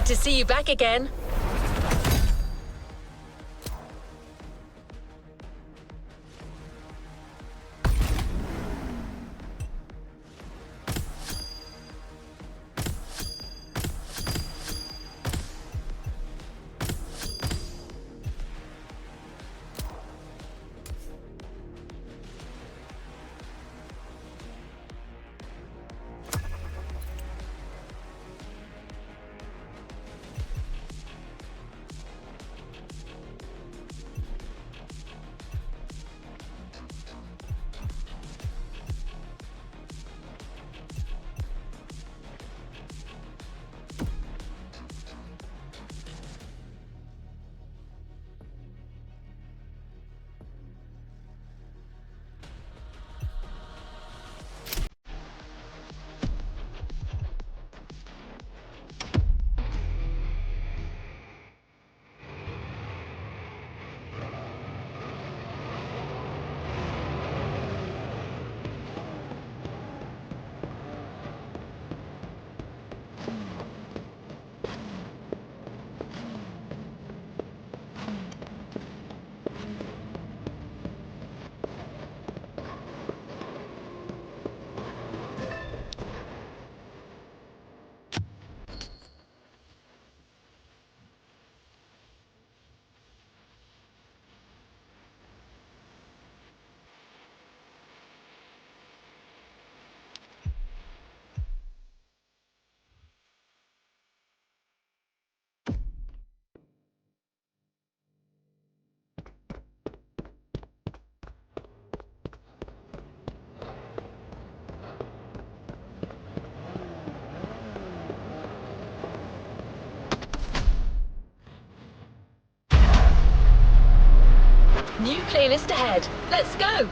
to see you back again. New playlist ahead. Let's go!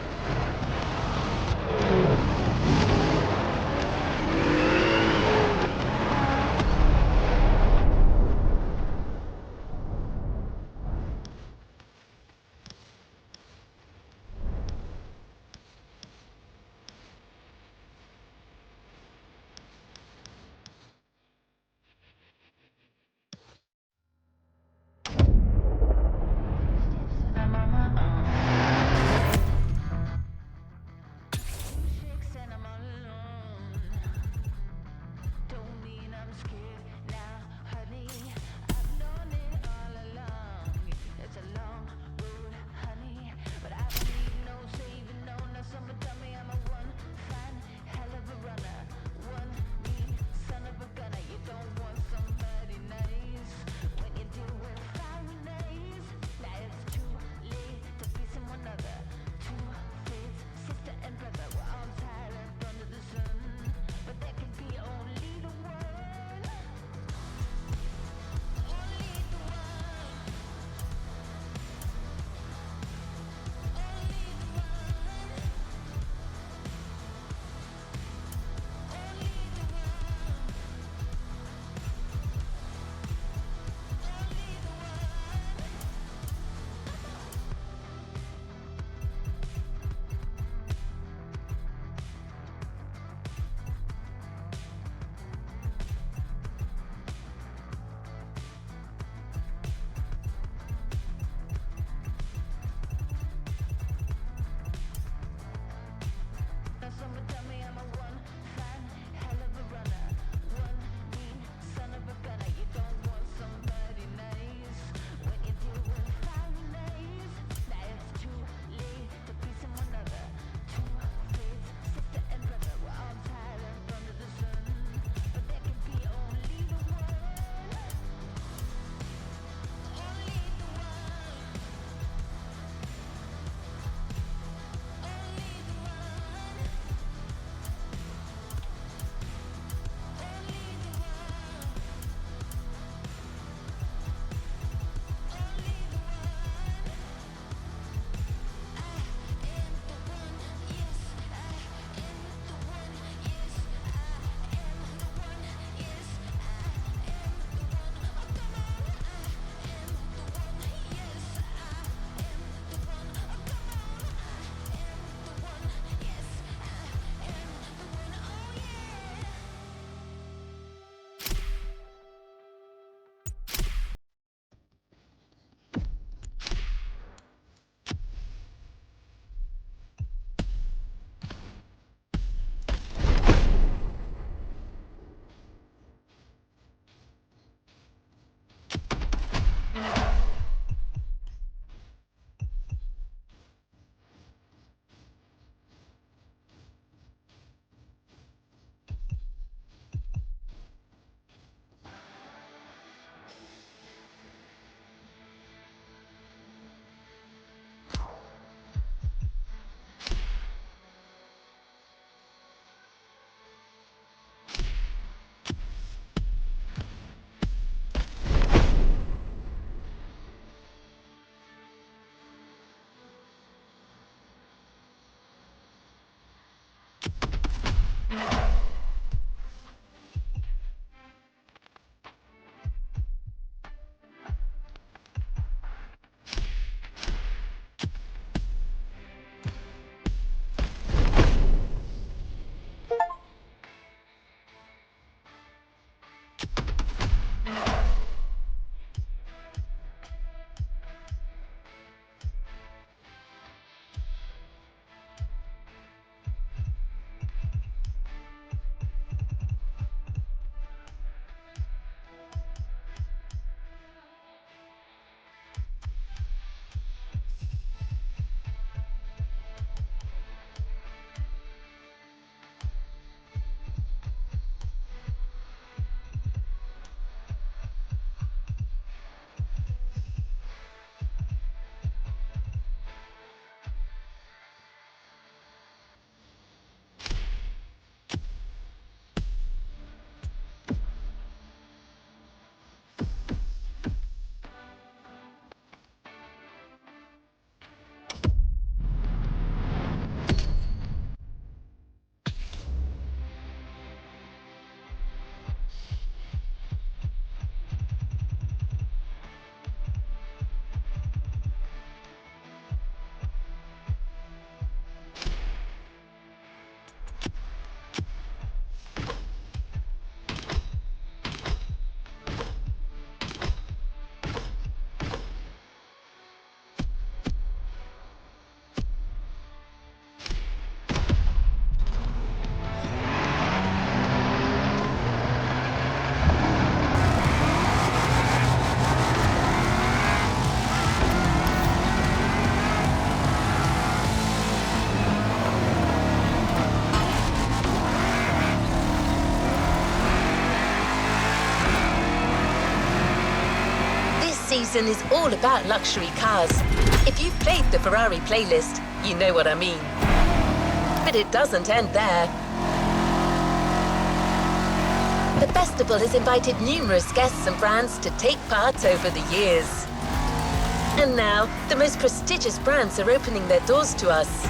season is all about luxury cars. If you've played the Ferrari playlist, you know what I mean. But it doesn't end there. The festival has invited numerous guests and brands to take part over the years. And now, the most prestigious brands are opening their doors to us.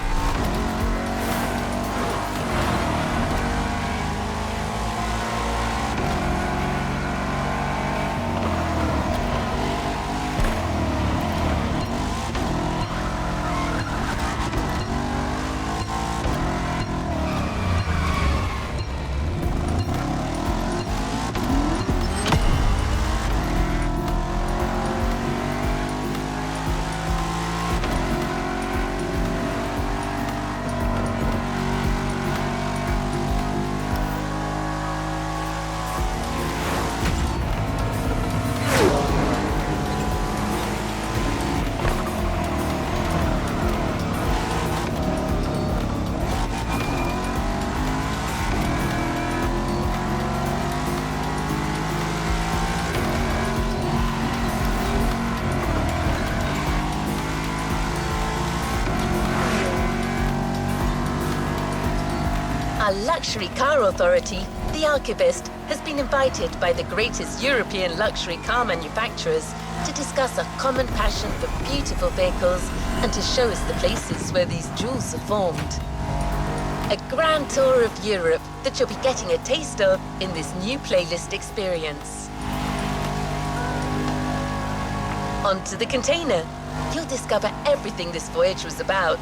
Our luxury car authority, the Archivist, has been invited by the greatest European luxury car manufacturers to discuss our common passion for beautiful vehicles and to show us the places where these jewels are formed. A grand tour of Europe that you'll be getting a taste of in this new playlist experience. Onto the container. You'll discover everything this voyage was about.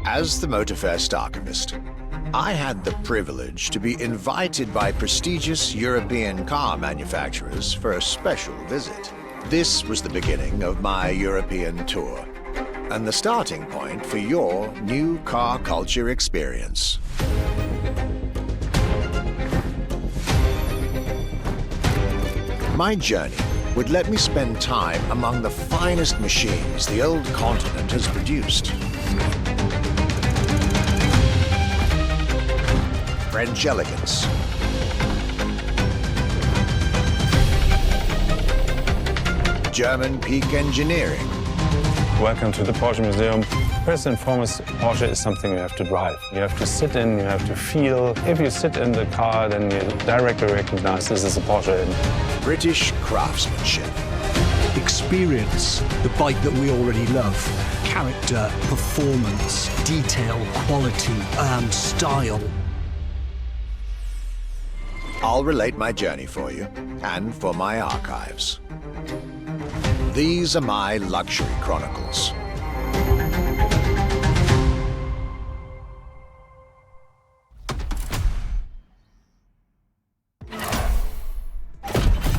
As the Motorfest archivist, I had the privilege to be invited by prestigious European car manufacturers for a special visit. This was the beginning of my European tour, and the starting point for your new car culture experience. My journey would let me spend time among the finest machines the old continent has produced. French elegance, German peak engineering. Welcome to the Porsche Museum. First and foremost, Porsche is something you have to drive. You have to sit in, you have to feel. If you sit in the car, then you directly recognize this is a Porsche. British craftsmanship. Experience the bike that we already love. Character, performance, detail, quality, style. I'll relate my journey for you, and for my archives. These are my luxury chronicles.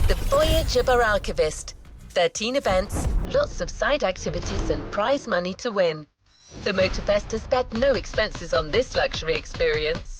The Voyage of our Archivist. 13 events, lots of side activities and prize money to win. The Motorfest has spared no expenses on this luxury experience.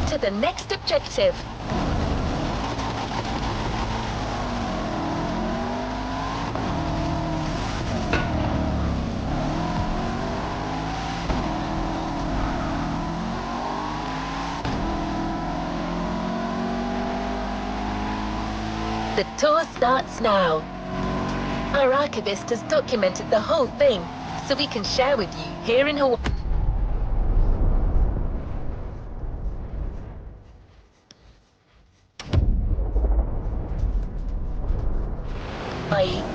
To the next objective. The tour starts now. Our archivist has documented the whole thing, so we can share with you here in Hawaii.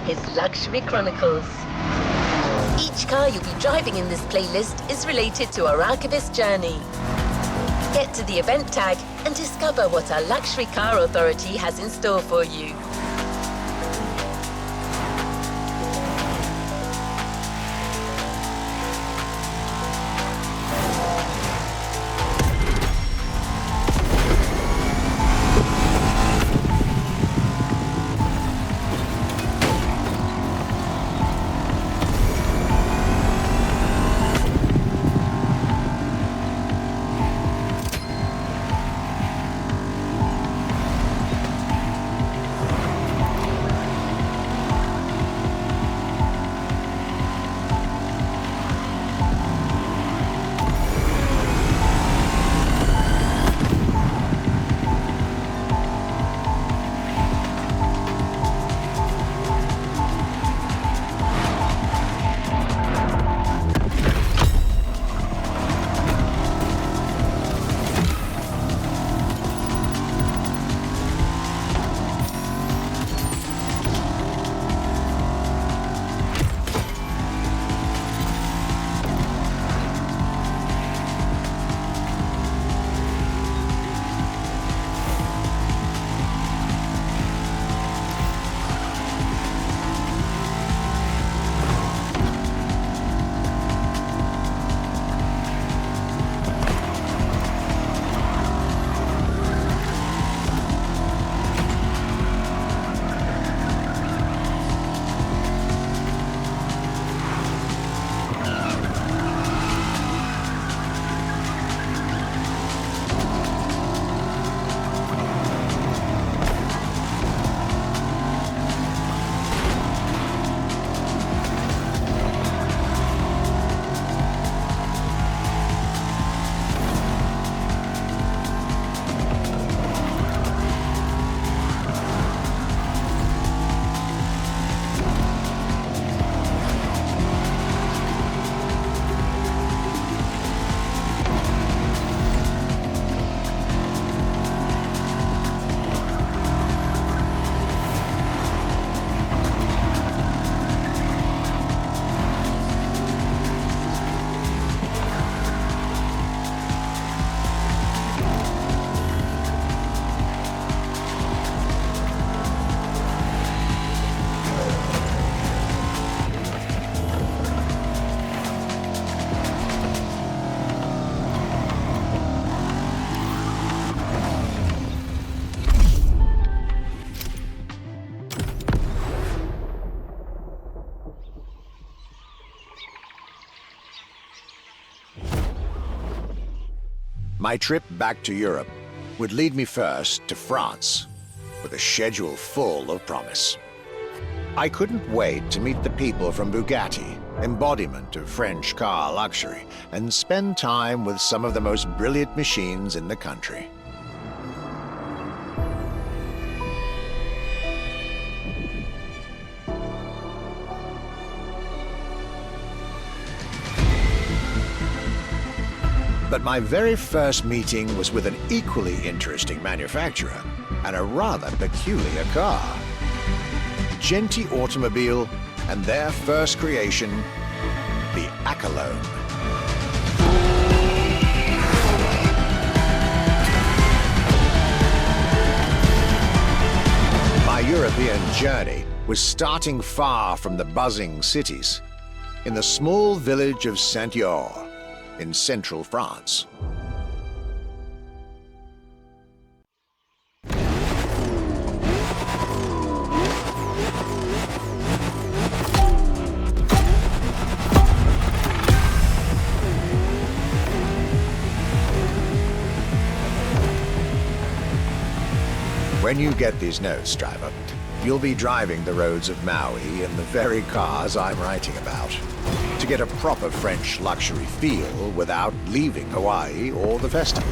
His luxury chronicles. Each car you'll be driving in this playlist is related to our archivist journey. Get to the event tag and discover what our luxury car authority has in store for you. My trip back to Europe would lead me first to France, with a schedule full of promise. I couldn't wait to meet the people from Bugatti, embodiment of French car luxury, and spend time with some of the most brilliant machines in the country. But my very first meeting was with an equally interesting manufacturer and a rather peculiar car. Genti Automobile and their first creation, the Accolone. My European journey was starting far from the buzzing cities, in the small village of Saint-Yor, in central France. When you get these notes, driver, you'll be driving the roads of Maui in the very cars I'm writing about, to get a proper French luxury feel without leaving Hawaii or the festival.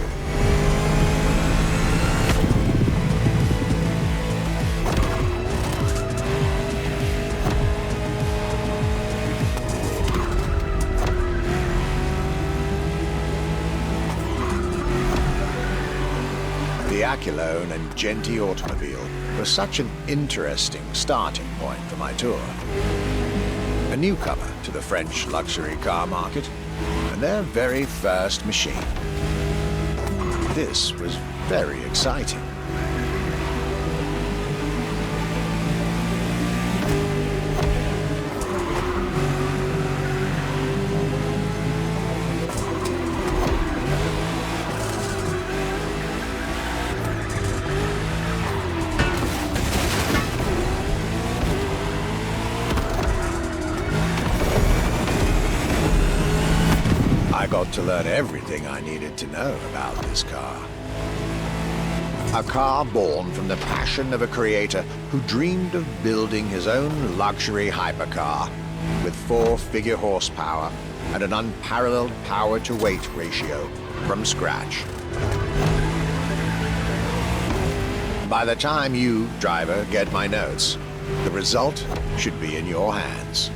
The Accolone and Genti Automobile was such an interesting starting point for my tour. A newcomer to the French luxury car market, and their very first machine. This was very exciting. I got to learn everything I needed to know about this car. A car born from the passion of a creator who dreamed of building his own luxury hypercar with 4-figure horsepower and an unparalleled power-to-weight ratio from scratch. By the time you, driver, get my notes, the result should be in your hands.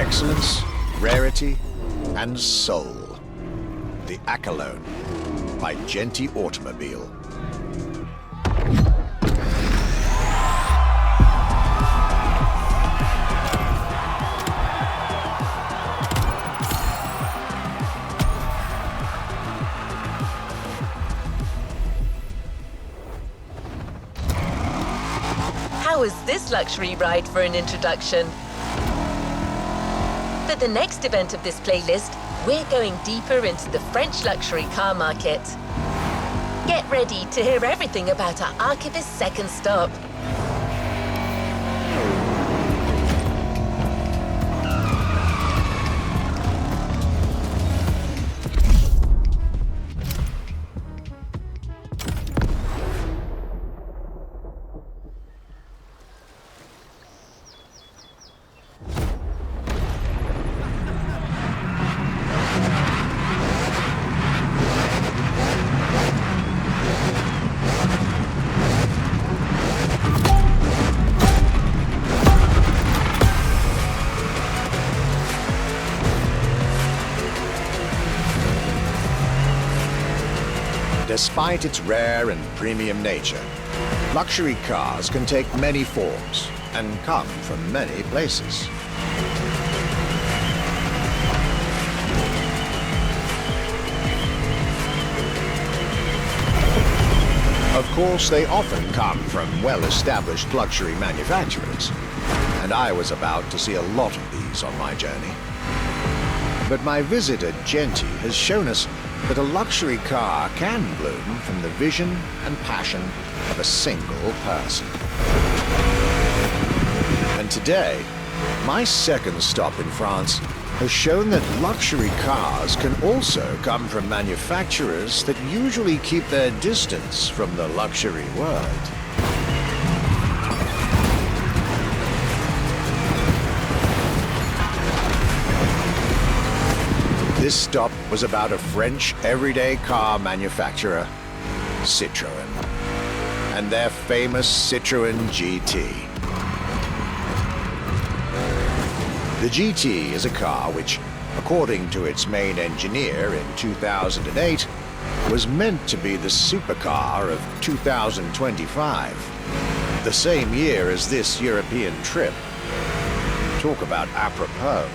excellence, rarity, and soul. The Accolone by Genti Automobile. How is this luxury ride for an introduction? For the next event of this playlist, we're going deeper into the French luxury car market. Get ready to hear everything about our Archivist's second stop. Despite its rare and premium nature, luxury cars can take many forms and come from many places. Of course, they often come from well-established luxury manufacturers, and I was about to see a lot of these on my journey. But my visit at Genti has shown us that a luxury car can bloom from the vision and passion of a single person. And today, my second stop in France has shown that luxury cars can also come from manufacturers that usually keep their distance from the luxury world. This stop was about a French everyday car manufacturer, Citroën, and their famous Citroën GT. The GT is a car which, according to its main engineer in 2008, was meant to be the supercar of 2025, the same year as this European trip. Talk about apropos.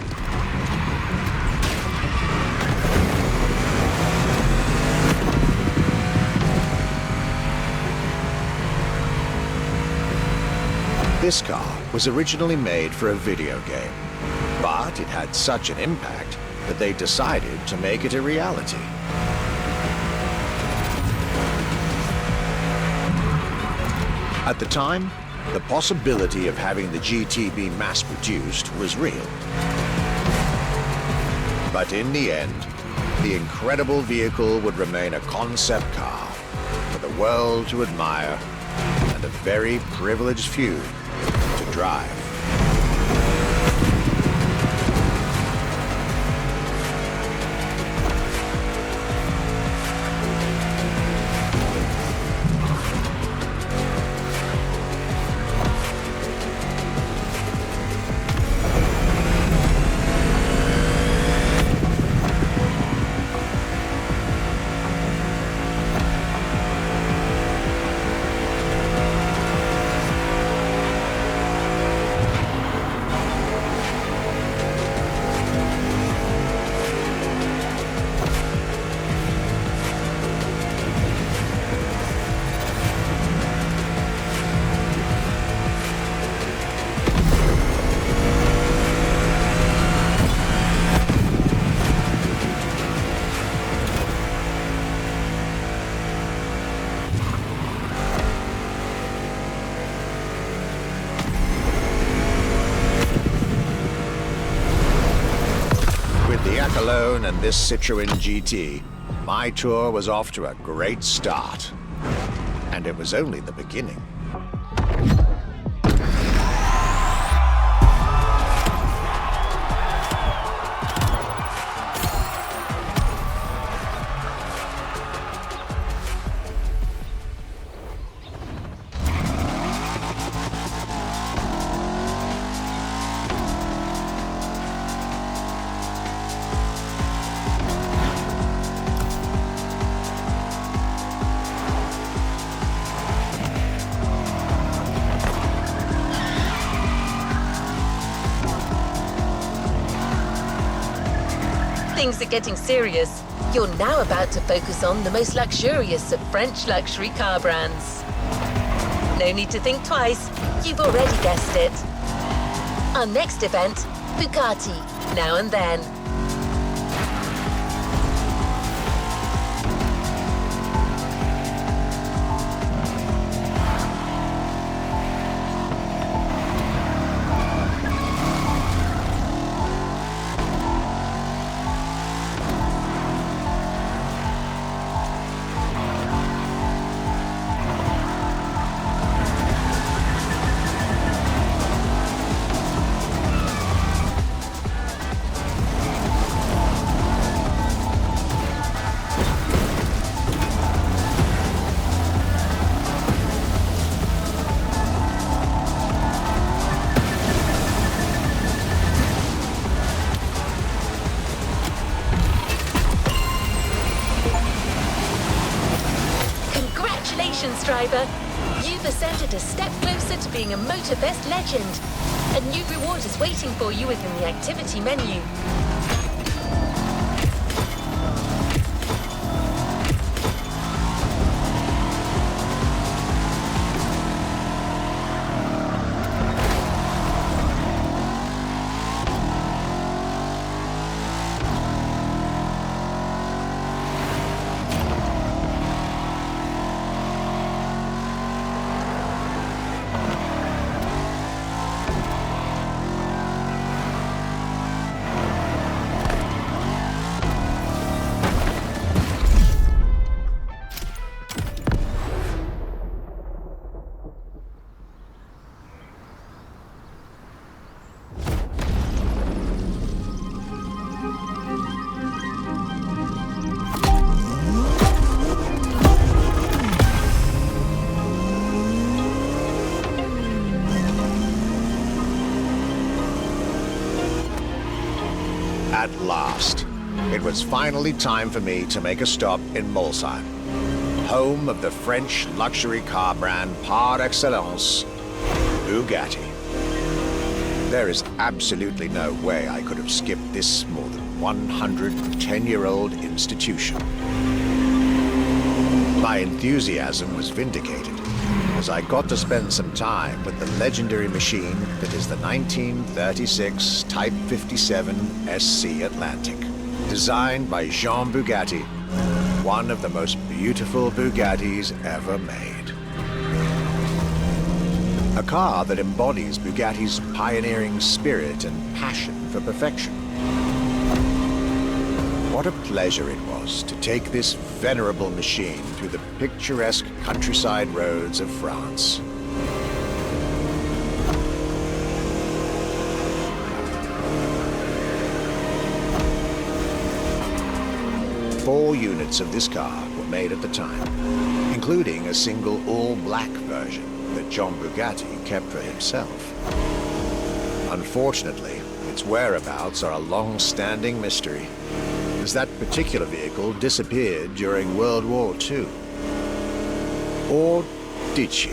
This car was originally made for a video game, but it had such an impact that they decided to make it a reality. At the time, the possibility of having the GT be mass-produced was real. But in the end, the incredible vehicle would remain a concept car for the world to admire and a very privileged few to drive. Accolone and this Citroën GT, my tour was off to a great start. And it was only the beginning. things are getting serious, you're now about to focus on the most luxurious of French luxury car brands. No need to think twice, you've already guessed it. Our next event, Bugatti, Now and Then. Congratulations, driver! You've ascended a step closer to being a Motorfest legend. A new reward is waiting for you within the activity menu. At last, it was finally time for me to make a stop in Molsheim, home of the French luxury car brand par excellence, Bugatti. There is absolutely no way I could have skipped this more than 110-year-old institution. My enthusiasm was vindicated as I got to spend some time with the legendary machine that is the 1936 Type 57 SC Atlantic, designed by Jean Bugatti, one of the most beautiful Bugattis ever made. A car that embodies Bugatti's pioneering spirit and passion for perfection. What a pleasure it was to take this venerable machine through the picturesque countryside roads of France. Four units of this car were made at the time, including a single all-black version that John Bugatti kept for himself. Unfortunately, its whereabouts are a long-standing mystery, as that particular vehicle disappeared during World War II. Or did she?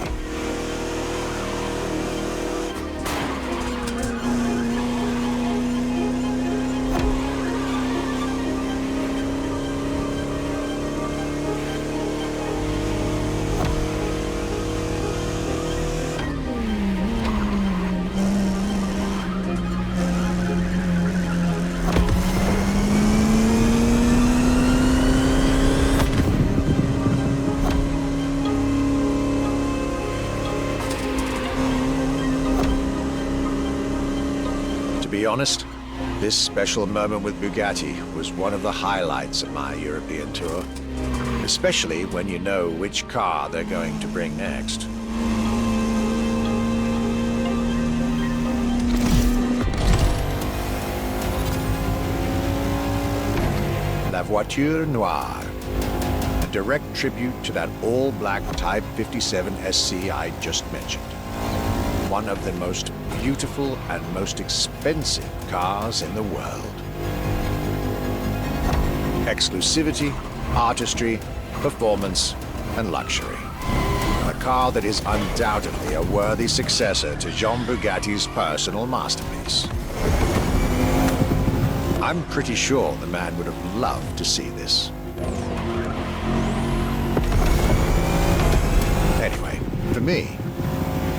To be honest, this special moment with Bugatti was one of the highlights of my European tour, especially when you know which car they're going to bring next. La Voiture Noire, a direct tribute to that all-black Type 57 SC I just mentioned. One of the most beautiful and most expensive cars in the world. Exclusivity, artistry, performance, and luxury. A car that is undoubtedly a worthy successor to Jean Bugatti's personal masterpiece. I'm pretty sure the man would have loved to see this. Anyway, for me,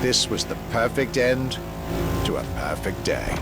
this was the perfect end to a perfect day.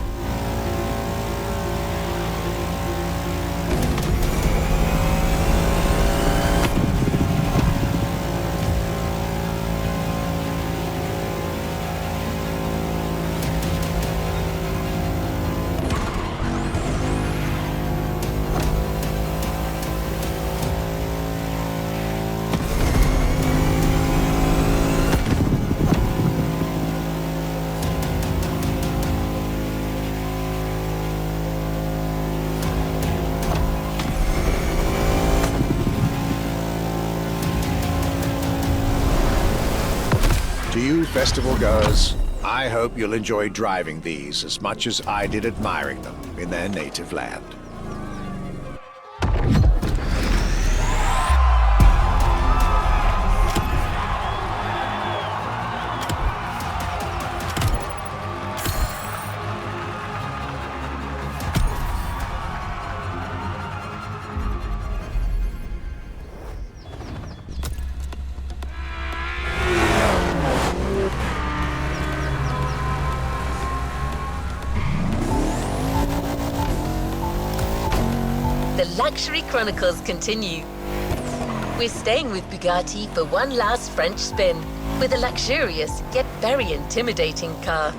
To you festival goers, I hope you'll enjoy driving these as much as I did admiring them in their native land. The luxury chronicles continue. We're staying with Bugatti for one last French spin with a luxurious yet very intimidating car.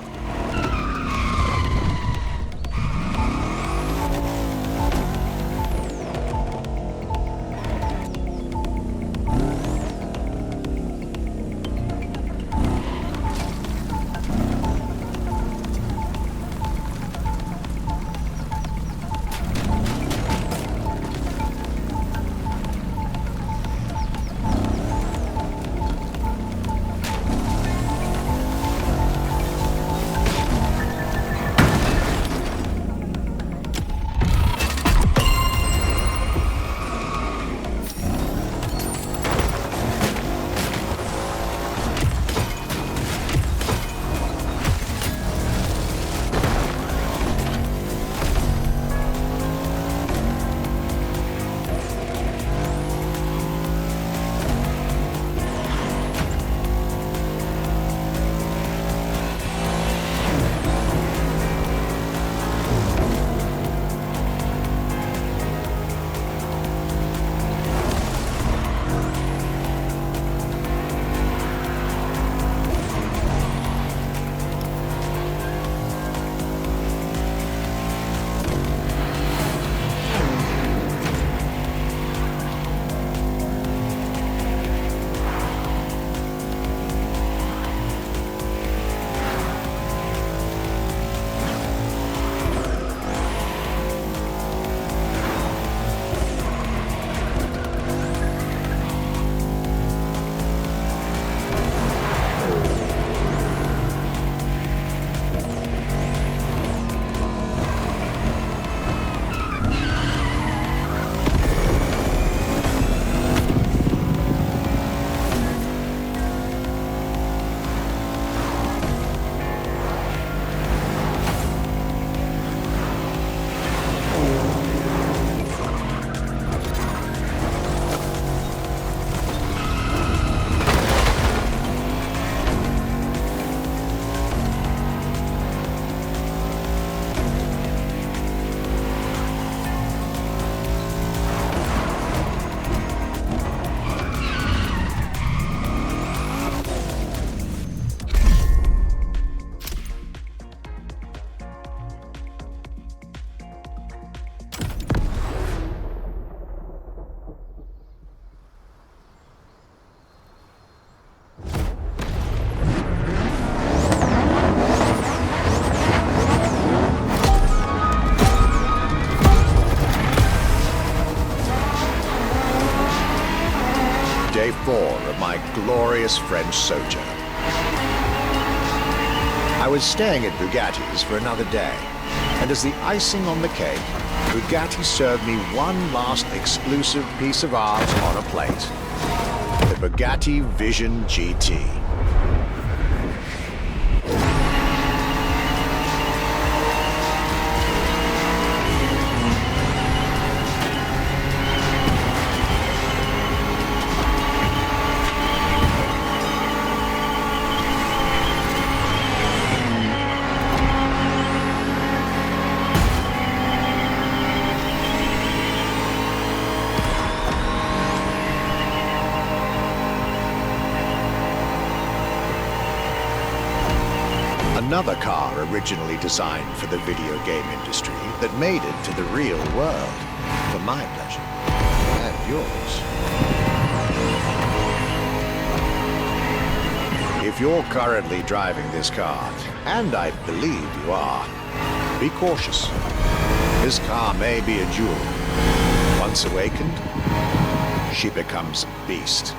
Day 4 of my glorious French sojourn. I was staying at Bugatti's for another day, and as the icing on the cake, Bugatti served me one last exclusive piece of art on a plate. The Bugatti Vision GT. Another car originally designed for the video game industry that made it to the real world. For my pleasure. And yours. If you're currently driving this car, and I believe you are, be cautious. This car may be a jewel. Once awakened, she becomes a beast.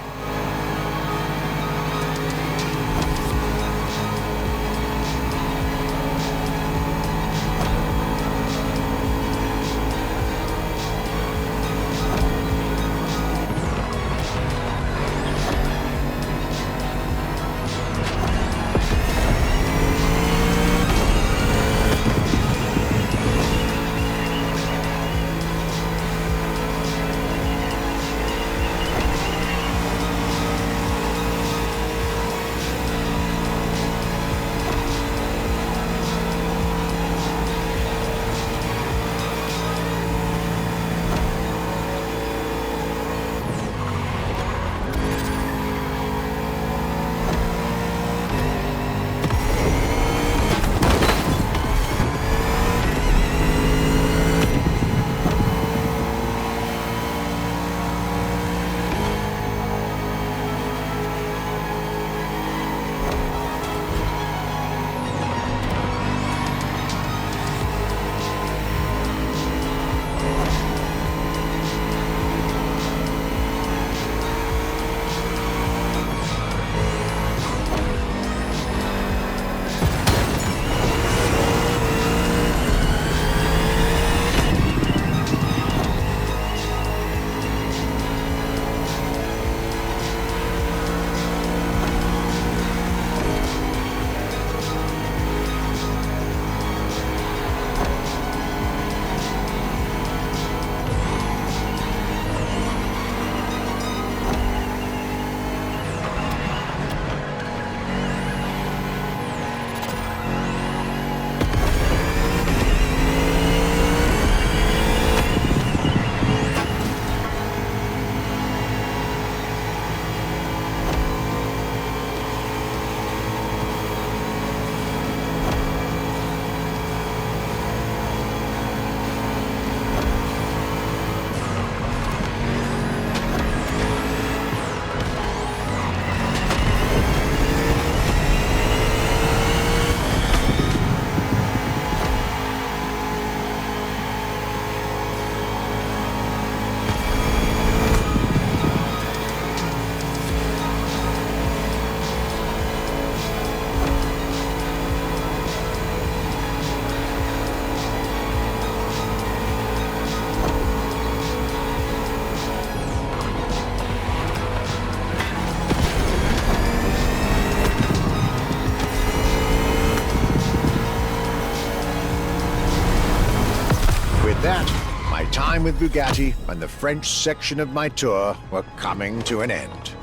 That, my time with Bugatti and the French section of my tour were coming to an end.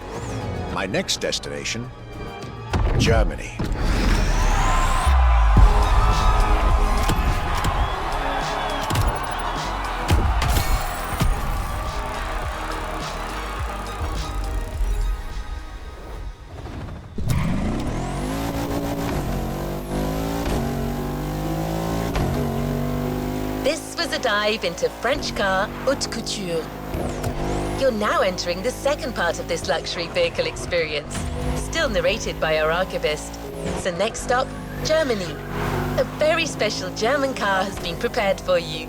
My next destination, Germany. This was a dive into French car haute couture. You're now entering the second part of this luxury vehicle experience, still narrated by our archivist. So next stop, Germany. A very special German car has been prepared for you.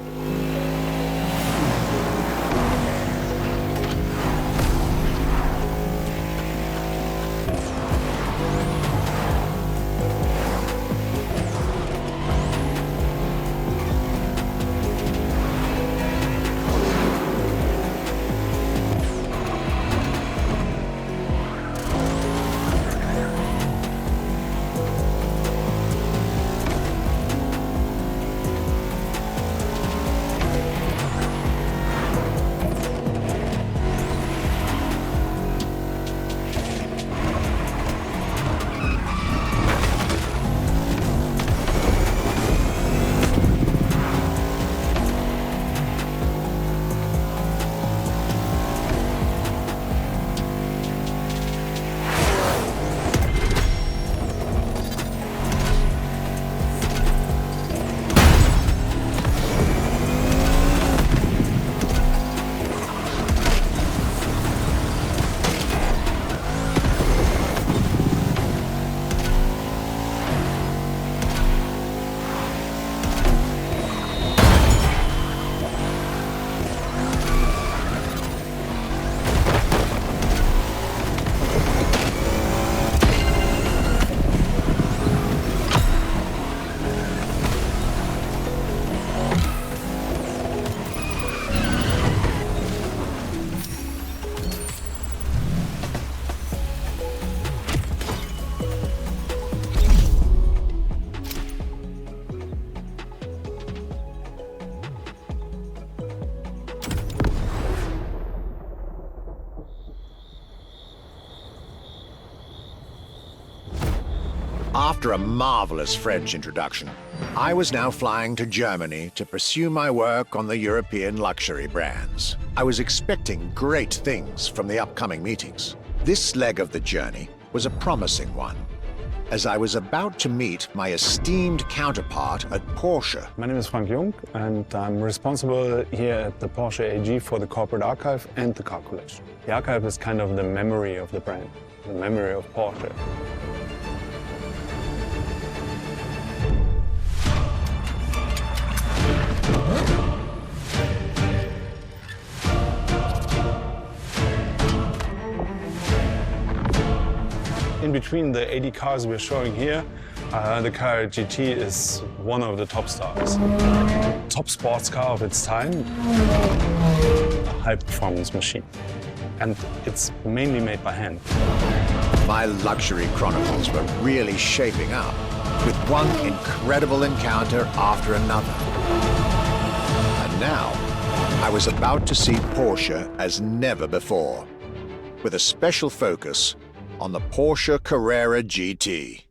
After a marvelous French introduction, I was now flying to Germany to pursue my work on the European luxury brands. I was expecting great things from the upcoming meetings. This leg of the journey was a promising one, as I was about to meet my esteemed counterpart at Porsche. My name is Frank Jung, and I'm responsible here at the Porsche AG for the corporate archive and the car collection. The archive is kind of the memory of the brand, the memory of Porsche. In between the 80 cars we're showing here, the Carrera GT is one of the top stars. Top sports car of its time, a high-performance machine. And it's mainly made by hand. My luxury chronicles were really shaping up, with one incredible encounter after another. And now, I was about to see Porsche as never before, with a special focus on the Porsche Carrera GT.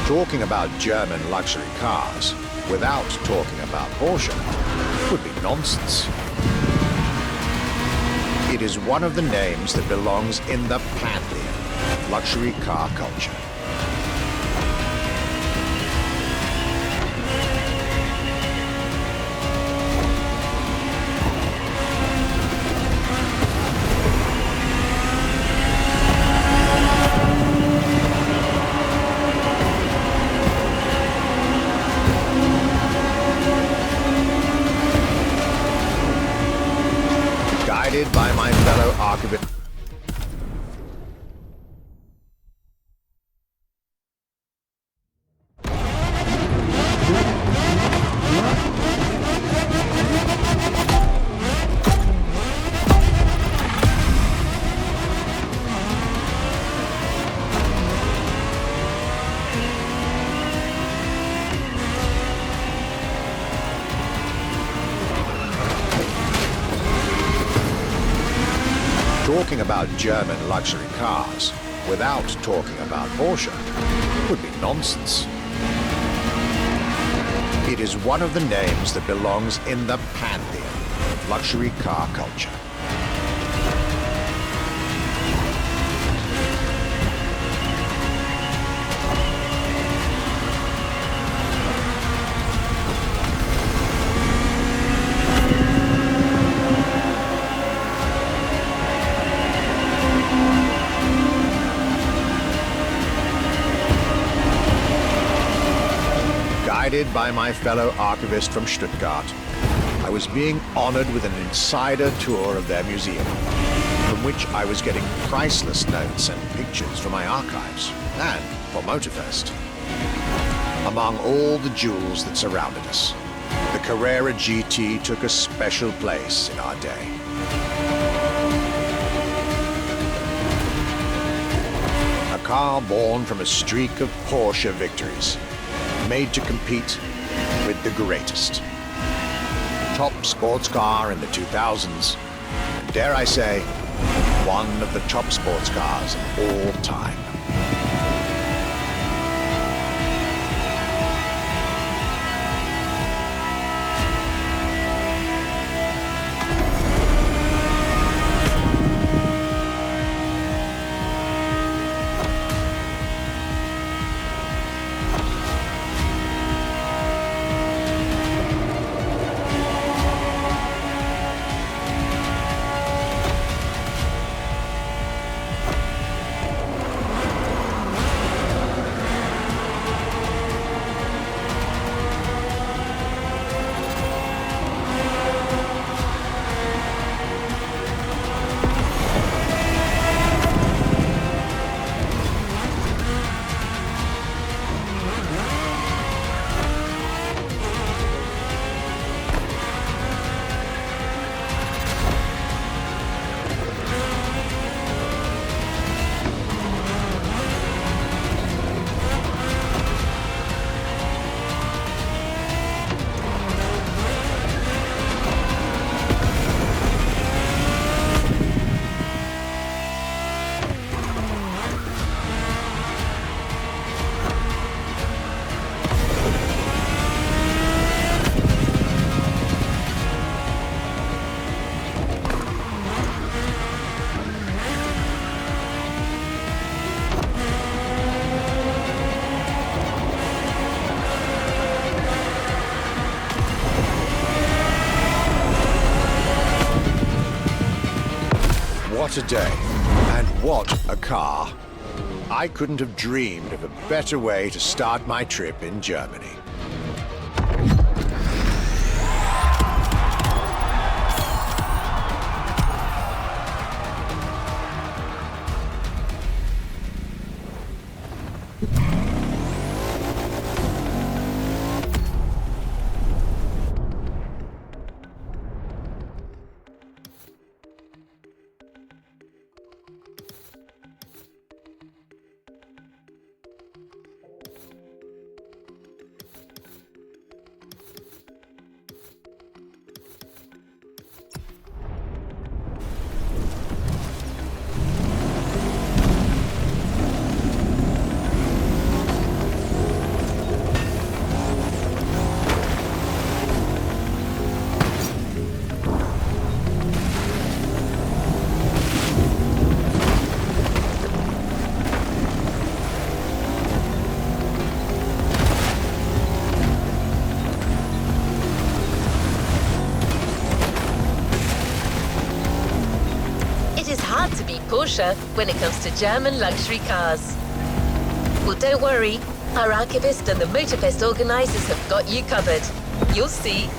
Talking about German luxury cars without talking about Porsche would be nonsense. It is one of the names that belongs in the pantheon of luxury car culture. Guided by my fellow archivist. Talking about German luxury cars without talking about Porsche would be nonsense. It is one of the names that belongs in the pantheon of luxury car culture. Guided by my fellow archivist from Stuttgart, I was being honored with an insider tour of their museum, from which I was getting priceless notes and pictures for my archives and for Motorfest. Among all the jewels that surrounded us, the Carrera GT took a special place in our day. A car born from a streak of Porsche victories, made to compete with the greatest. Top sports car in the 2000s, and dare I say, one of the top sports cars of all time. What a day, and what a car. I couldn't have dreamed of a better way to start my trip in Germany. To beat Porsche when it comes to German luxury cars. Well, don't worry, our archivist and the Motorfest organizers have got you covered. You'll see.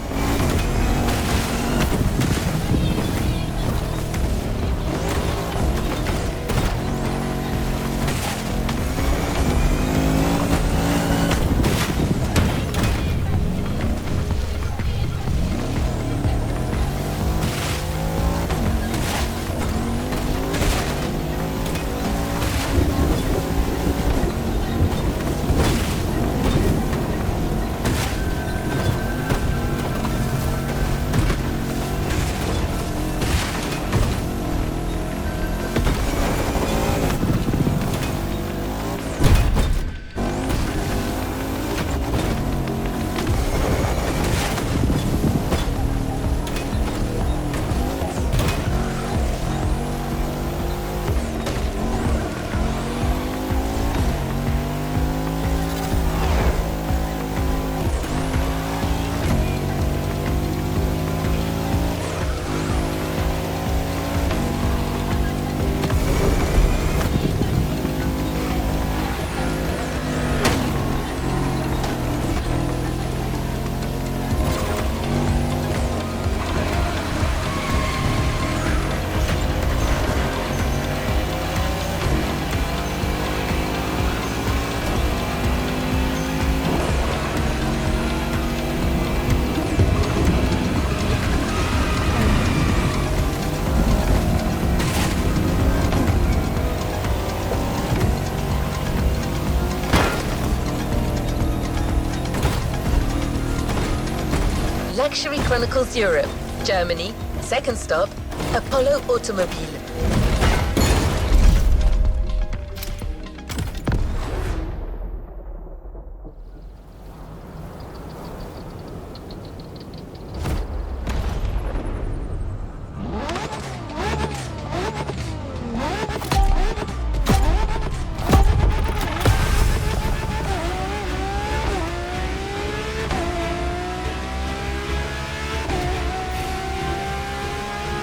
Luxury Chronicles Europe, Germany. Second stop, Apollo Automobile.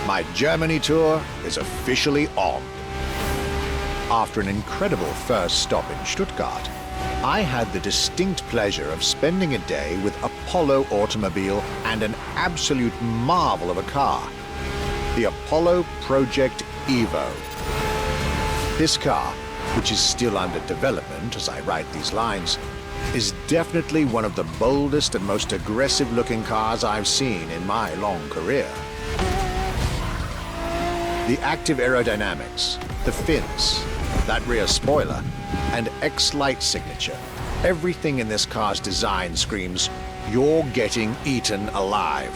My Germany tour is officially on. After an incredible first stop in Stuttgart, I had the distinct pleasure of spending a day with Apollo Automobile and an absolute marvel of a car, the Apollo Project Evo. This car, which is still under development as I write these lines, is definitely one of the boldest and most aggressive-looking cars I've seen in my long career. The active aerodynamics, the fins, that rear spoiler, and X-Light signature. Everything in this car's design screams, you're getting eaten alive.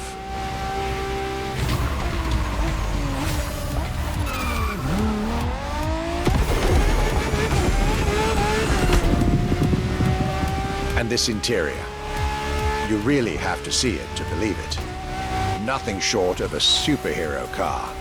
And this interior, you really have to see it to believe it. Nothing short of a superhero car.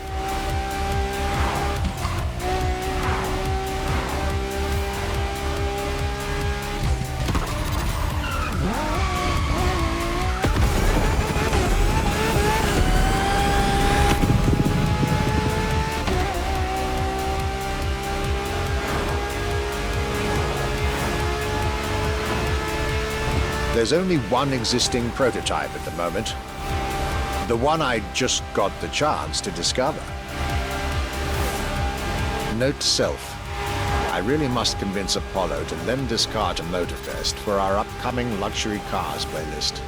There's only one existing prototype at the moment. The one I just got the chance to discover. Note to self. I really must convince Apollo to lend this car to Motorfest for our upcoming luxury cars playlist.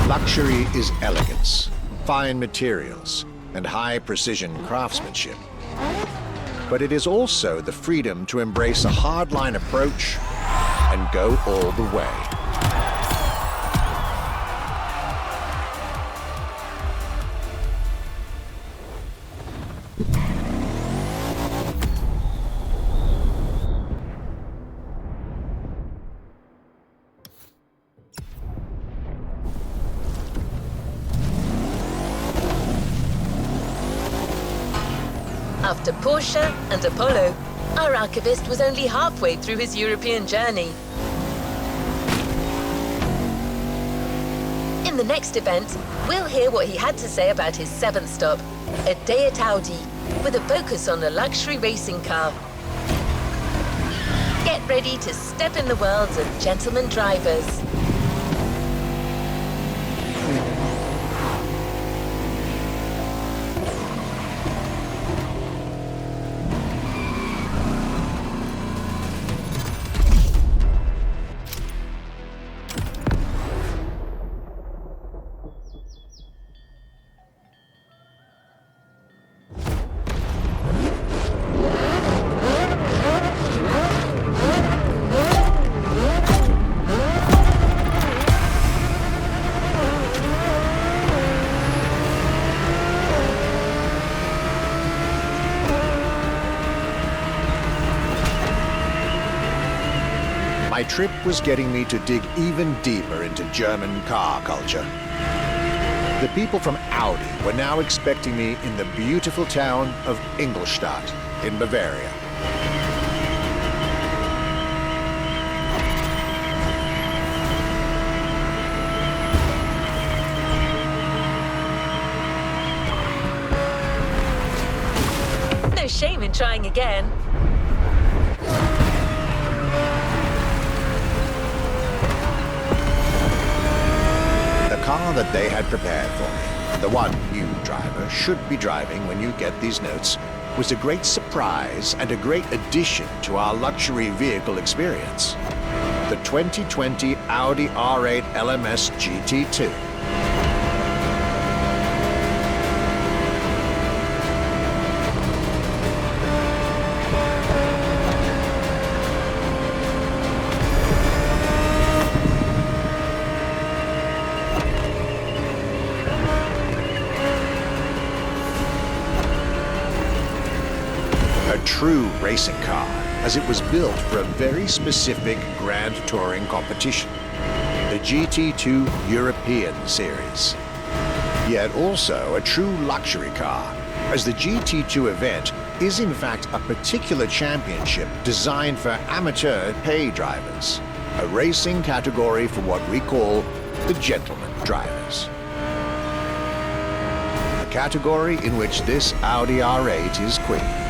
Luxury is elegance, fine materials, and high-precision craftsmanship. But it is also the freedom to embrace a hardline approach and go all the way. After Porsche and Apollo, our archivist was only halfway through his European journey. In the next event, we'll hear what he had to say about his seventh stop, a day at Audi, with a focus on the luxury racing car. Get ready to step in the world of gentlemen drivers. My trip was getting me to dig even deeper into German car culture. The people from Audi were now expecting me in the beautiful town of Ingolstadt in Bavaria. No shame in trying again. The car that they had prepared for me, the one you driver should be driving when you get these notes, was a great surprise and a great addition to our luxury vehicle experience. The 2020 Audi R8 LMS GT2. true racing car, as it was built for a very specific grand touring competition, the GT2 European Series. Yet also a true luxury car, as the GT2 event is in fact a particular championship designed for amateur pay drivers, a racing category for what we call the gentleman drivers. A category in which this Audi R8 is queen.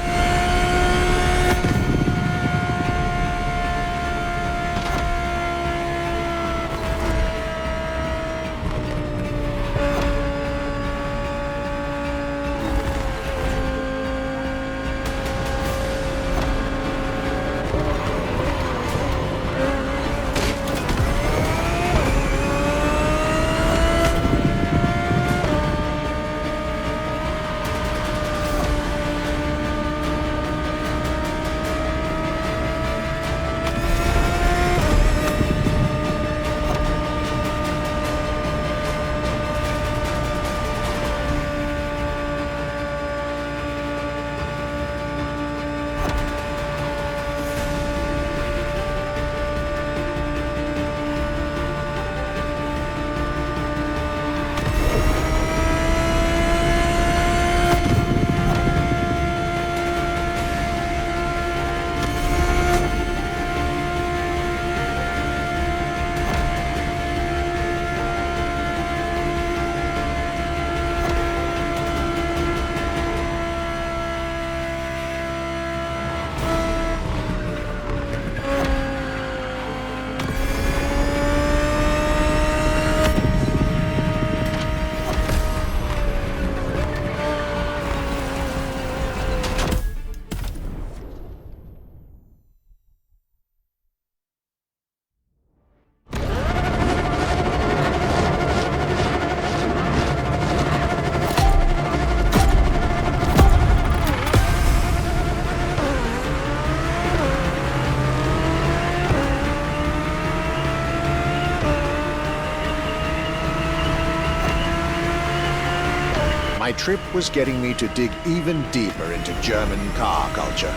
My trip was getting me to dig even deeper into German car culture.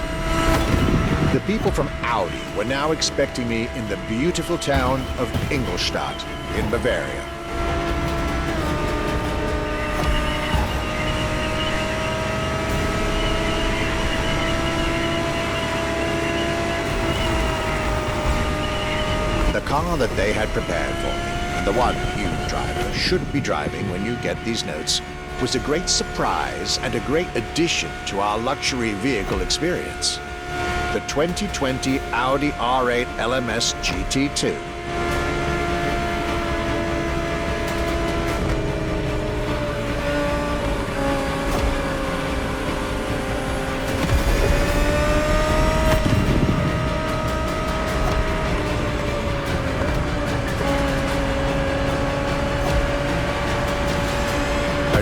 The people from Audi were now expecting me in the beautiful town of Ingolstadt in Bavaria. The car that they had prepared for me, and the one you, driver, should be driving when you get these notes, was a great surprise and a great addition to our luxury vehicle experience. The 2020 Audi R8 LMS GT2.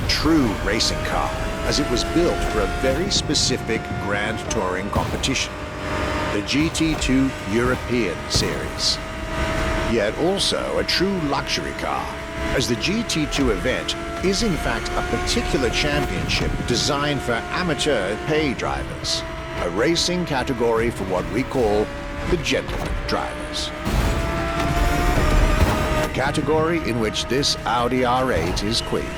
True racing car, as it was built for a very specific grand touring competition, the GT2 European Series. Yet also a true luxury car, as the GT2 event is in fact a particular championship designed for amateur pay drivers, a racing category for what we call the gentleman drivers. A category in which this Audi R8 is queen.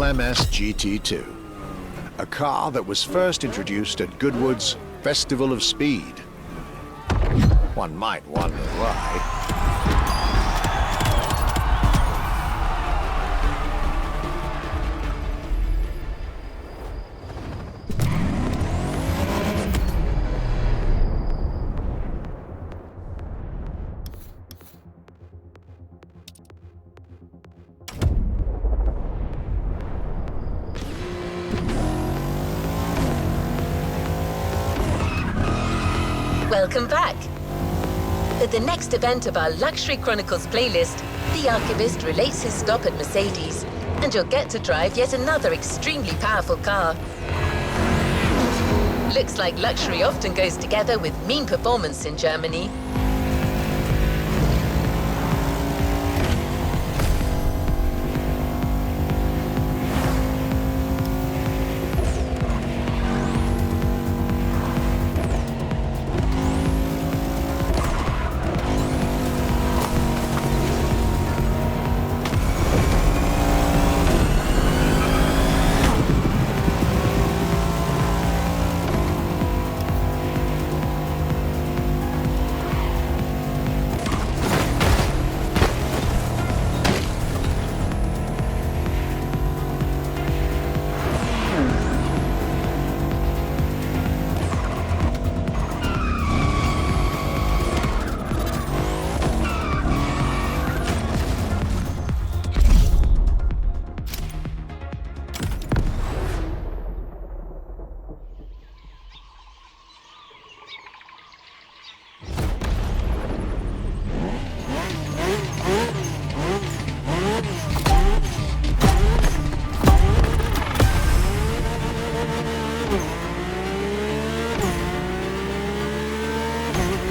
OMS GT2, a car that was first introduced at Goodwood's Festival of Speed. One might wonder why. Welcome back. At the next event of our Luxury Chronicles playlist, the Archivist relates his stop at Mercedes, and you'll get to drive yet another extremely powerful car. Looks like luxury often goes together with mean performance in Germany.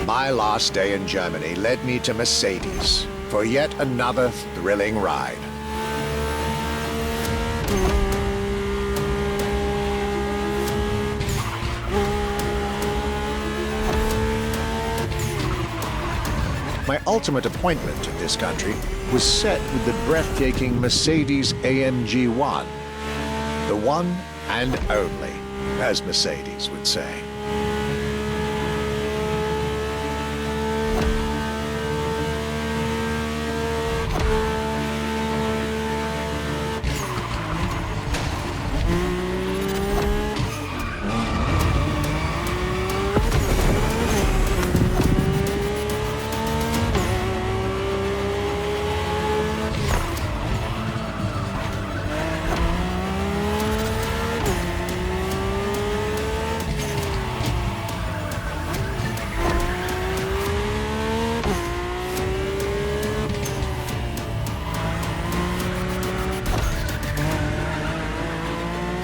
My last day in Germany led me to Mercedes for yet another thrilling ride. My ultimate appointment in this country was set with the breathtaking Mercedes AMG 1. The one and only, as Mercedes would say.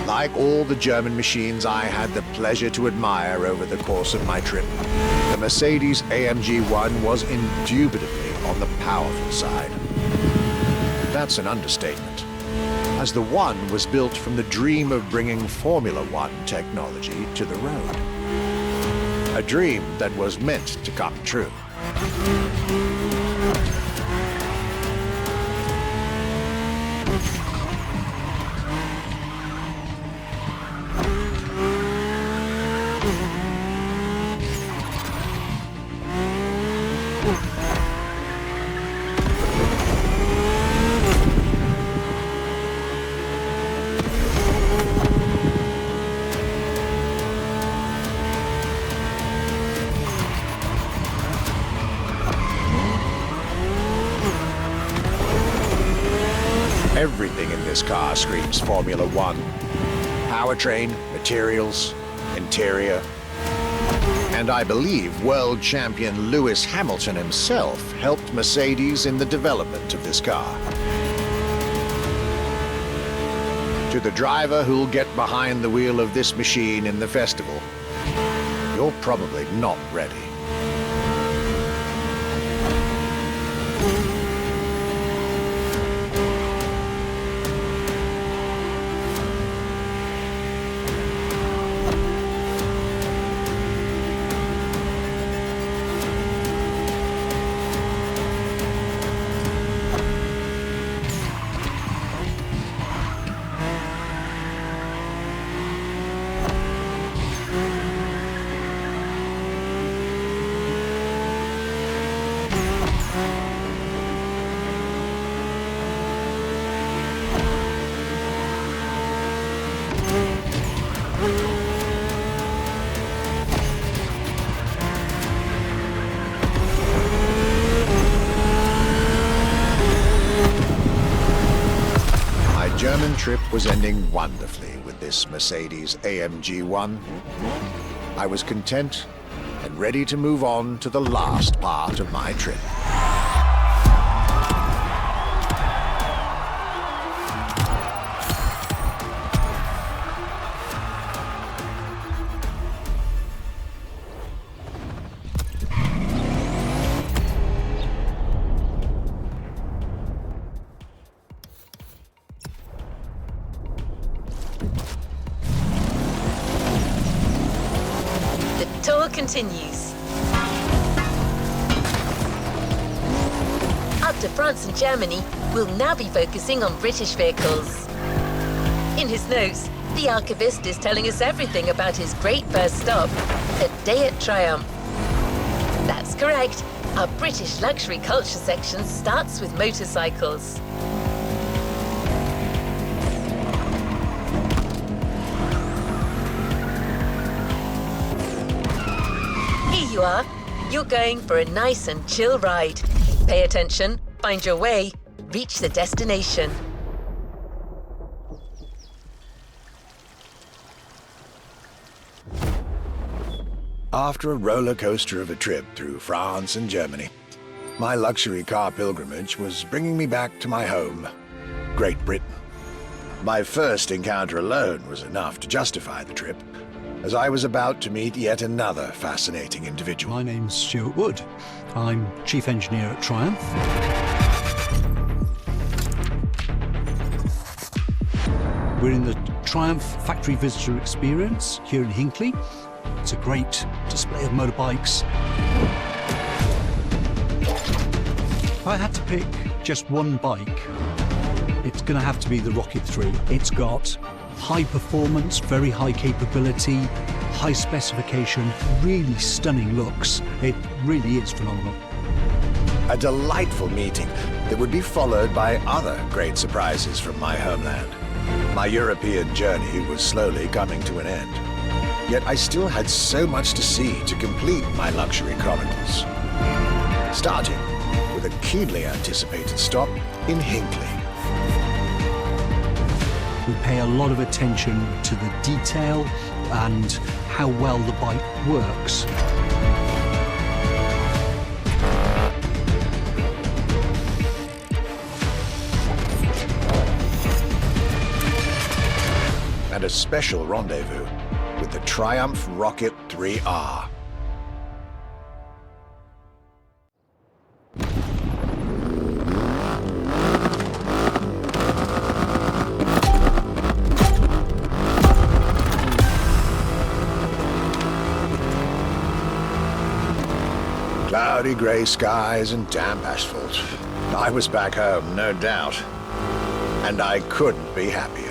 Like all the German machines I had the pleasure to admire over the course of my trip, the Mercedes AMG 1 was indubitably on the powerful side. That's an understatement, as the One was built from the dream of bringing Formula One technology to the road. A dream that was meant to come true. Everything in this car screams Formula One. Powertrain, materials, interior. And I believe world champion Lewis Hamilton himself helped Mercedes in the development of this car. To the driver who'll get behind the wheel of this machine in the festival, you're probably not ready. trip was ending wonderfully with this Mercedes AMG 1, I was content and ready to move on to the last part of my trip. The tour continues. After France and Germany, we'll now be focusing on British vehicles. In his notes, the archivist is telling us everything about his great first stop, a day at Triumph. That's correct. Our British luxury culture section starts with motorcycles. Here you are. You're going for a nice and chill ride. Pay attention, find your way, reach the destination. After a roller coaster of a trip through France and Germany, my luxury car pilgrimage was bringing me back to my home, Great Britain. My first encounter alone was enough to justify the trip, as I was about to meet yet another fascinating individual. My name's Stuart Wood. I'm Chief Engineer at Triumph. We're in the Triumph Factory Visitor Experience here in Hinckley. It's a great display of motorbikes. If I had to pick just one bike, it's going to have to be the Rocket 3. It's got high performance, very high capability, high specification, really stunning looks. It really is phenomenal. A delightful meeting that would be followed by other great surprises from my homeland. My European journey was slowly coming to an end. Yet I still had so much to see to complete my luxury chronicles. Starting with a keenly anticipated stop in Hinckley. We pay a lot of attention to the detail and how well the bike works. And a special rendezvous with the Triumph Rocket 3R. Cloudy grey skies and damp asphalt. I was back home, no doubt. And I couldn't be happier.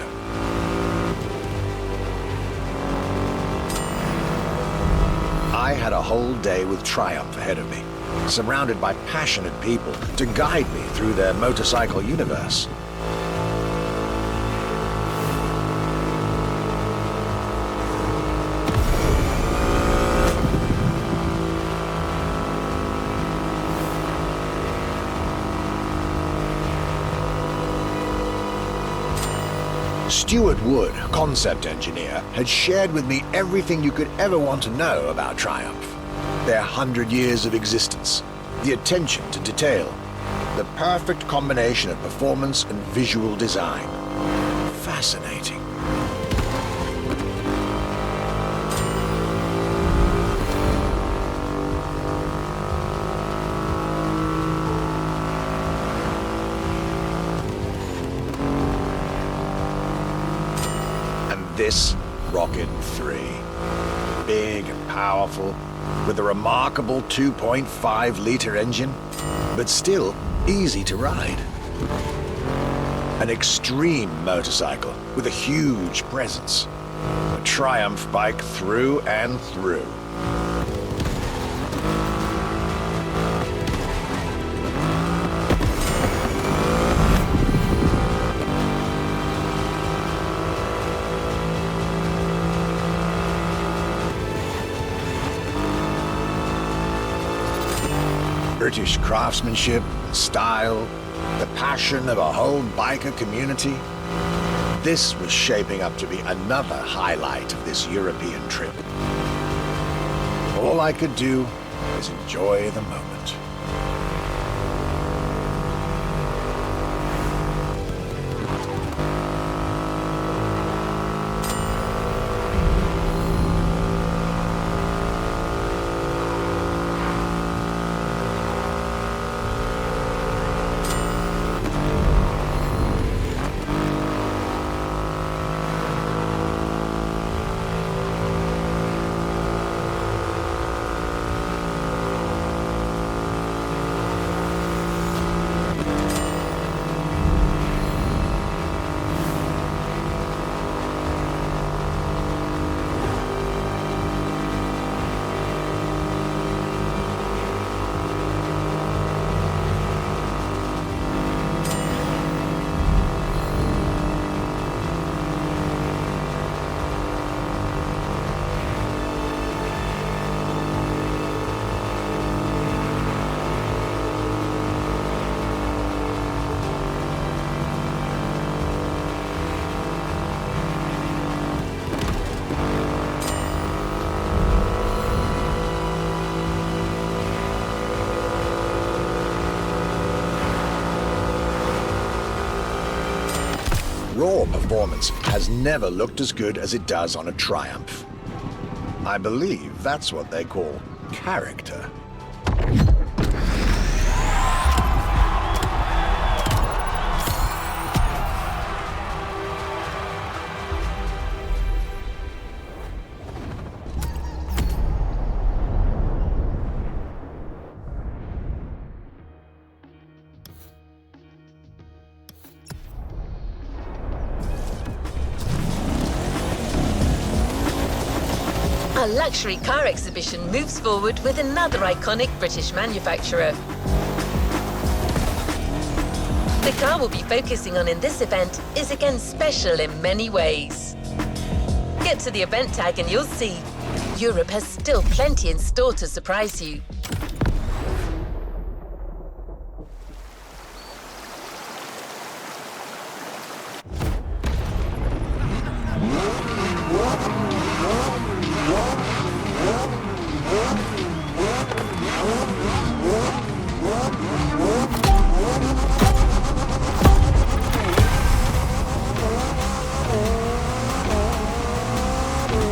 I had a whole day with Triumph ahead of me, surrounded by passionate people to guide me through their motorcycle universe. Stuart Wood, concept engineer, had shared with me everything you could ever want to know about Triumph. Their 100 years of existence, the attention to detail, the perfect combination of performance and visual design. Fascinating. This Rocket 3. Big and powerful, with a remarkable 2.5-litre engine, but still easy to ride. An extreme motorcycle with a huge presence. A Triumph bike through and through. British craftsmanship, style, the passion of a whole biker community. This was shaping up to be another highlight of this European trip. All I could do was enjoy the moment. Raw performance has never looked as good as it does on a Triumph. I believe that's what they call character. Our luxury car exhibition moves forward with another iconic British manufacturer. The car we'll be focusing on in this event is again special in many ways. Get to the event tag and you'll see Europe has still plenty in store to surprise you.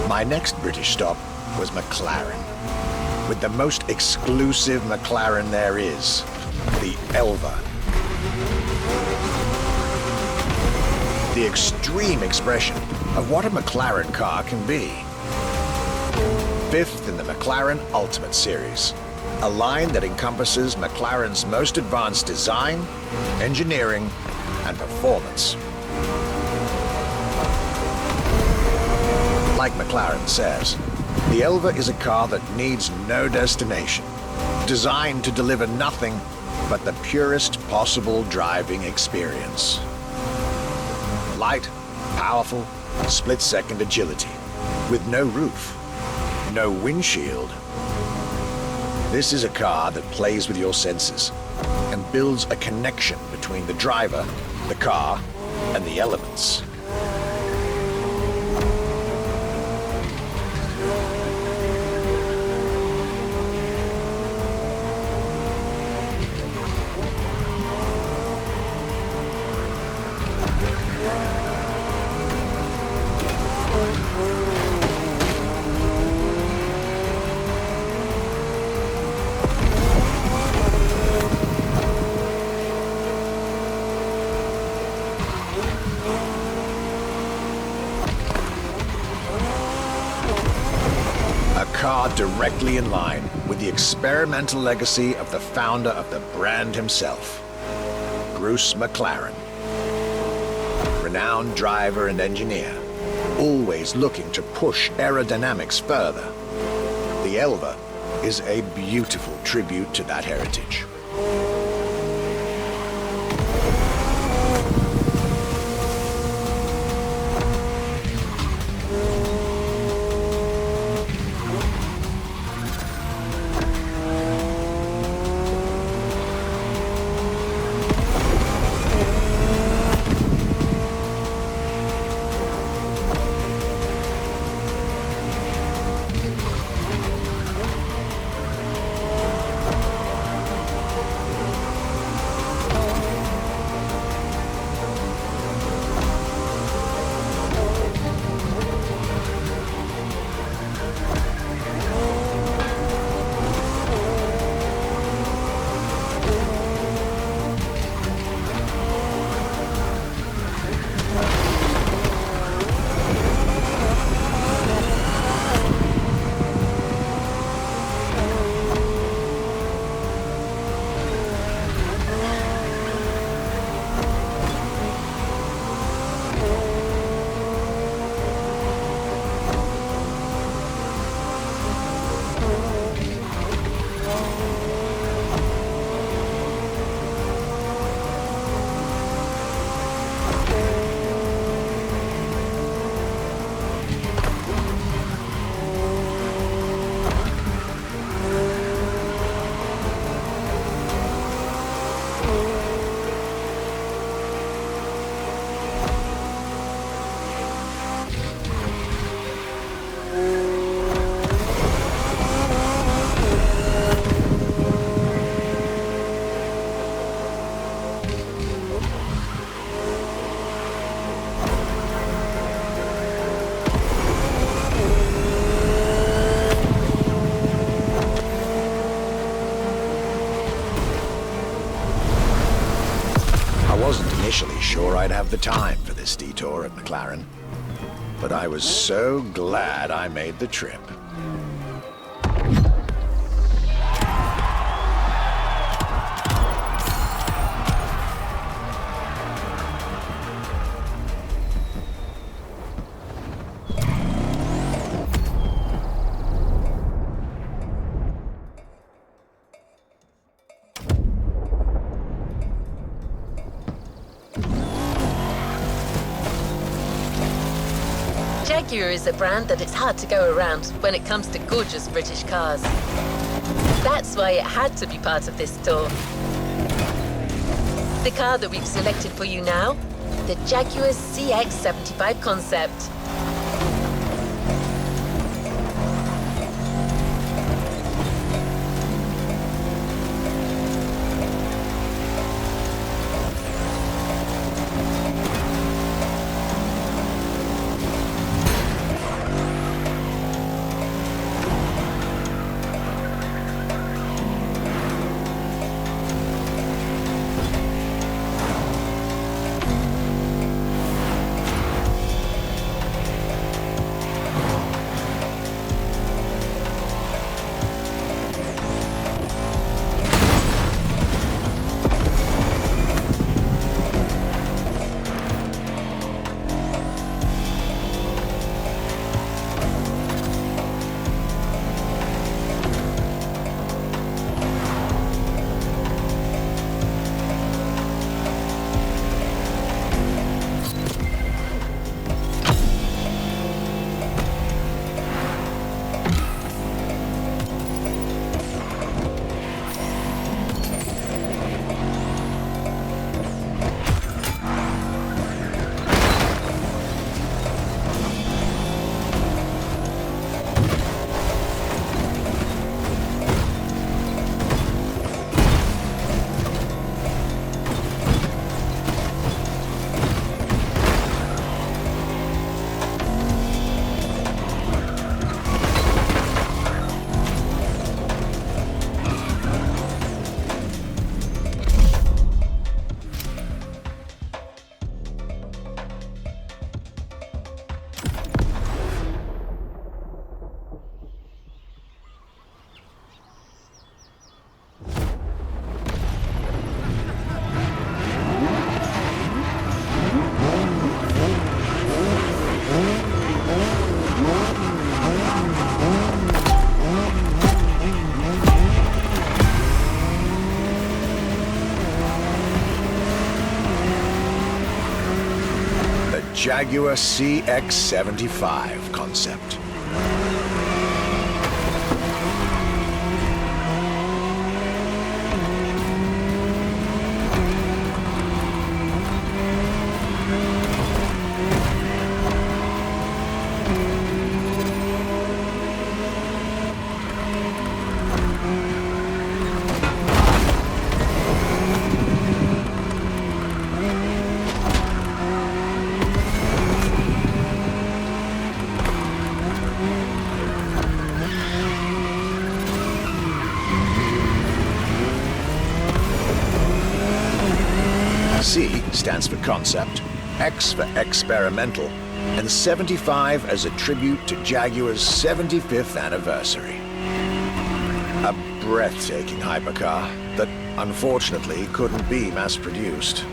My next British stop was McLaren, with the most exclusive McLaren there is, the Elva. The extreme expression of what a McLaren car can be. Fifth in the McLaren Ultimate Series, a line that encompasses McLaren's most advanced design, engineering, and performance. Like McLaren says, the Elva is a car that needs no destination, designed to deliver nothing but the purest possible driving experience. Light, powerful, split-second agility, with no roof, no windshield. This is a car that plays with your senses and builds a connection between the driver, the car, and the elements. Car directly in line with the experimental legacy of the founder of the brand himself, Bruce McLaren. Renowned driver and engineer, always looking to push aerodynamics further. The Elva is a beautiful tribute to that heritage. initially sure I'd have the time for this detour at McLaren, but I was so glad I made the trip. Jaguar is a brand that it's hard to go around when it comes to gorgeous British cars. That's why it had to be part of this tour. The car that we've selected for you now, the Jaguar CX-75 concept. Jaguar CX-75 concept. C stands for concept, X for experimental, and 75 as a tribute to Jaguar's 75th anniversary. A breathtaking hypercar that unfortunately couldn't be mass-produced.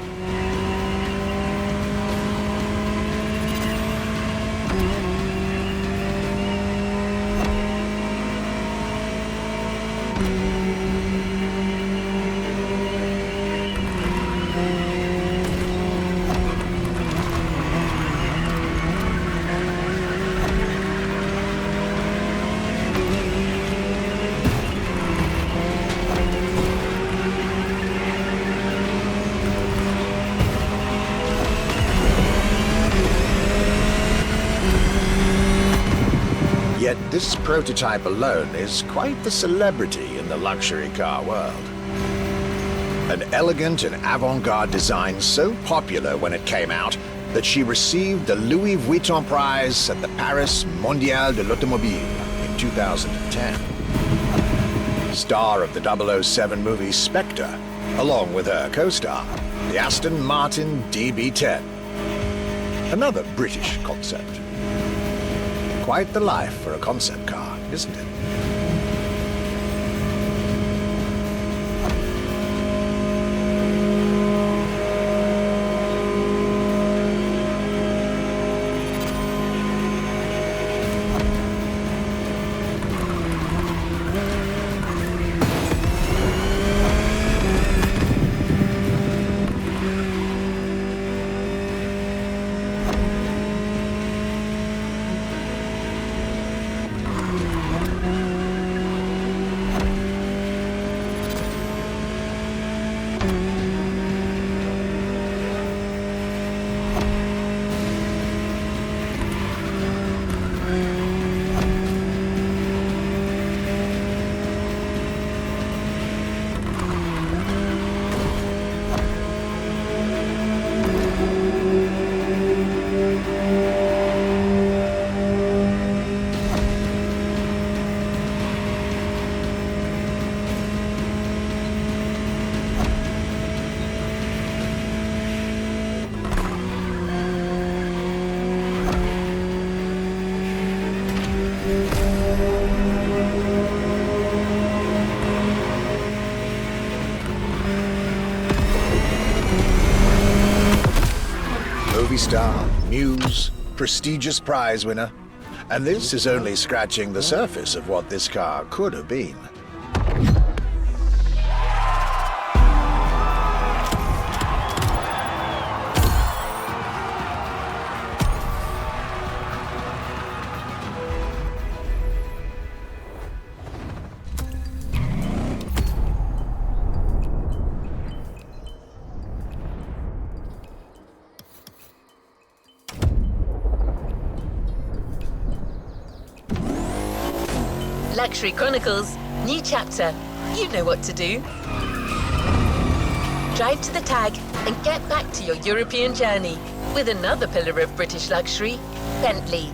Yet this prototype alone is quite the celebrity in the luxury car world. An elegant and avant-garde design so popular when it came out that she received the Louis Vuitton prize at the Paris Mondial de l'Automobile in 2010. Star of the 007 movie Spectre, along with her co-star, the Aston Martin DB10. Another British concept. Quite the life for a concept car, isn't it? Movie star, muse, prestigious prize winner. And this is only scratching the surface of what this car could have been. Luxury Chronicles, new chapter. You know what to do. Drive to the tag and get back to your European journey with another pillar of British luxury, Bentley.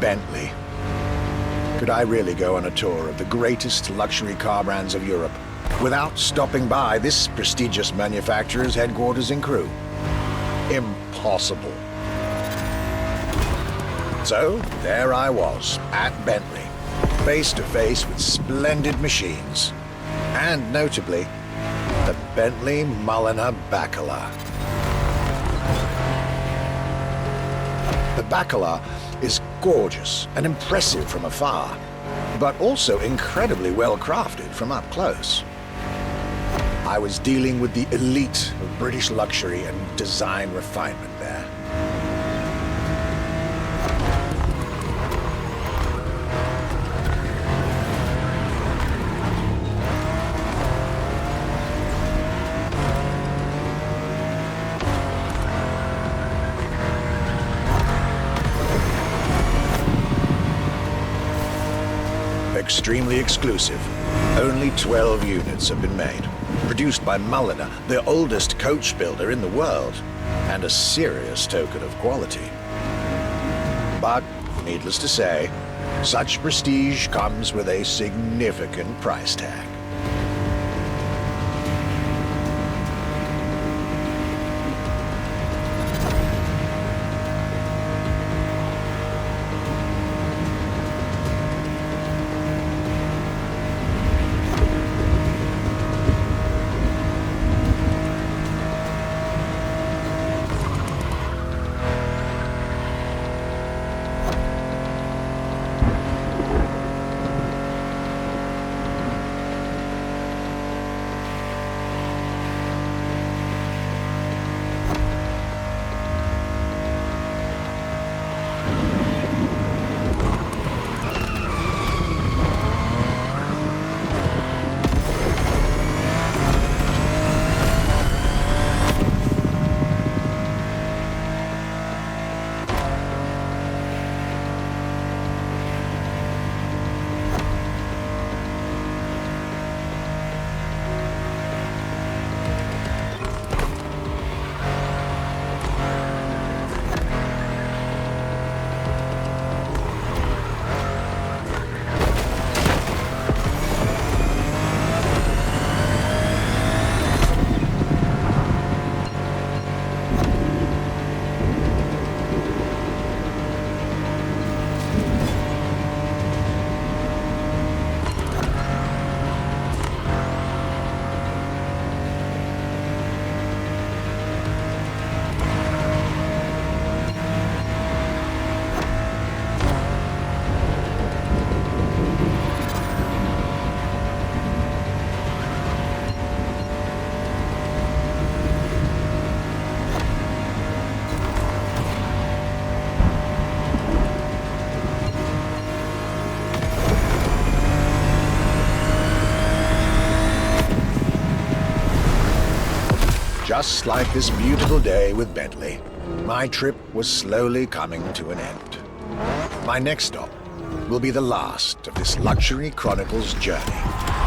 Bentley. Could I really go on a tour of the greatest luxury car brands of Europe without stopping by this prestigious manufacturer's headquarters in Crewe? Impossible. So there I was, at Bentley, face to face with splendid machines, and notably, the Bentley Mulliner Bacala. The Bacala is gorgeous and impressive from afar, but also incredibly well crafted from up close. I was dealing with the elite of British luxury and design refinement there. Extremely exclusive. Only 12 units have been made. Produced by Mulliner, the oldest coach builder in the world, and a serious token of quality. But, needless to say, such prestige comes with a significant price tag. Just like this beautiful day with Bentley, my trip was slowly coming to an end. My next stop will be the last of this Luxury Chronicles journey.